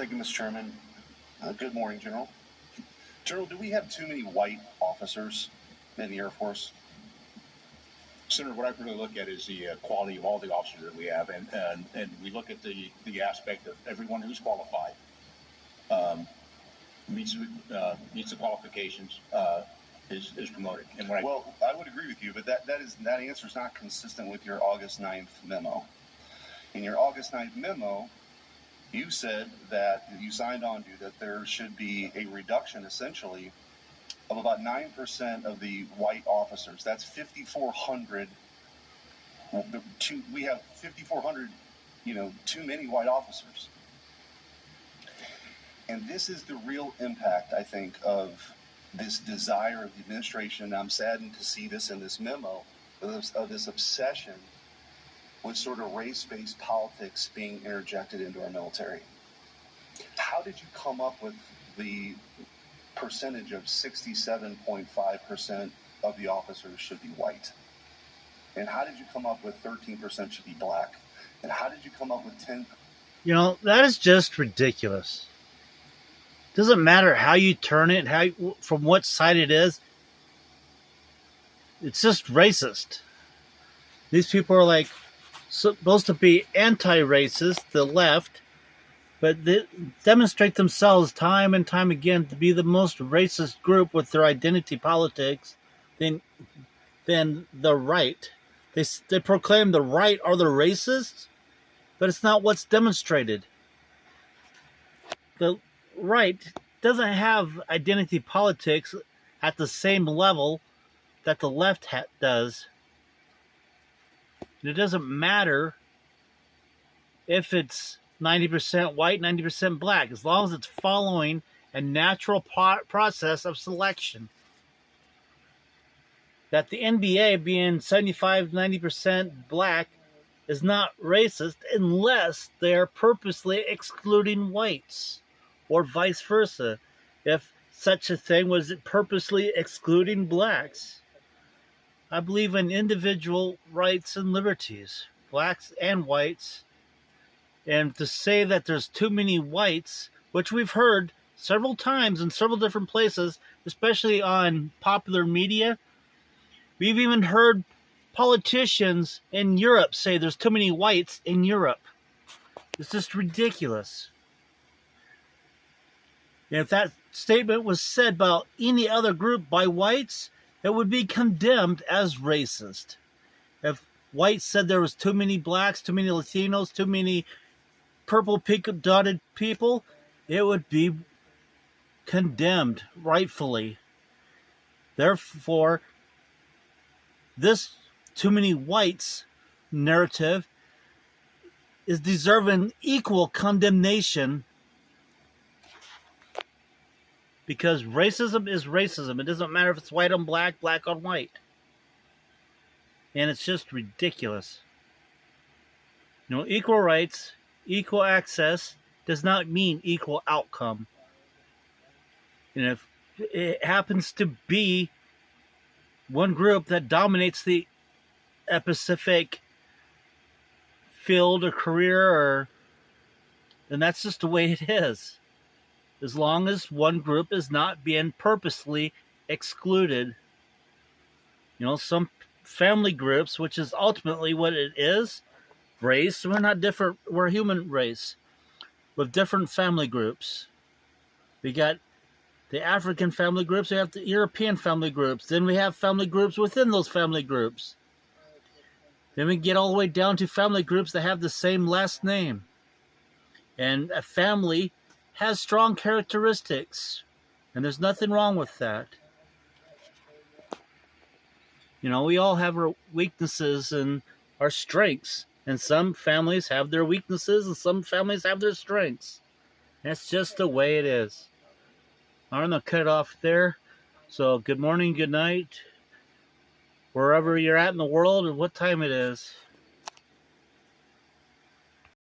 Thank you, Mr. Chairman. Good morning, General. General, do we have too many white officers in the Air Force? Senator, what I really look at is the quality of all the officers that we have, and we look at the aspect of everyone who's qualified, meets the qualifications, is promoted. And well, I would agree with you, but that answer is not consistent with your August 9th memo. In your August 9th memo, you said that you signed on to that there should be a reduction, essentially, of about 9% of the white officers. That's 5,400. We have 5,400, too many white officers. And this is the real impact, I think, of this desire of the administration. I'm saddened to see this in this memo, of this obsession with sort of race-based politics being interjected into our military. How did you come up with the percentage of 67.5% of the officers should be white? And how did you come up with 13% should be black? And how did you come up with 10? That is just ridiculous. Doesn't matter how you turn it, from what side it is. It's just racist. These people are supposed to be anti-racist, the left, but they demonstrate themselves time and time again to be the most racist group with their identity politics than the right. They proclaim the right are the racists, but it's not what's demonstrated. The right doesn't have identity politics at the same level that the left does. And it doesn't matter if it's 90% white, 90% black, as long as it's following a natural process of selection. That the NBA being 75, 90% black is not racist unless they're purposely excluding whites, or vice versa, if such a thing was purposely excluding blacks. I believe in individual rights and liberties, blacks and whites. And to say that there's too many whites, which we've heard several times in several different places, especially on popular media. We've even heard politicians in Europe say there's too many whites in Europe. It's just ridiculous. And if that statement was said about any other group by whites, it would be condemned as racist. If whites said there was too many blacks, too many Latinos, too many purple dotted people, it would be condemned rightfully. Therefore, this too many whites narrative is deserving equal condemnation, because racism is racism. It doesn't matter if it's white on black, black on white. And it's just ridiculous. Equal rights, equal access does not mean equal outcome. And if it happens to be one group that dominates the specific field or career, then that's just the way it is. As long as one group is not being purposely excluded. Some family groups, which is ultimately what it is, race, we're not different, we're a human race with different family groups. We got the African family groups, we have the European family groups, then we have family groups within those family groups. Then we get all the way down to family groups that have the same last name. And a family has strong characteristics, and there's nothing wrong with that. We all have our weaknesses and our strengths, and some families have their weaknesses and some families have their strengths. That's just the way it is. I'm going to cut it off there. So good morning, good night, wherever you're at in the world and what time it is.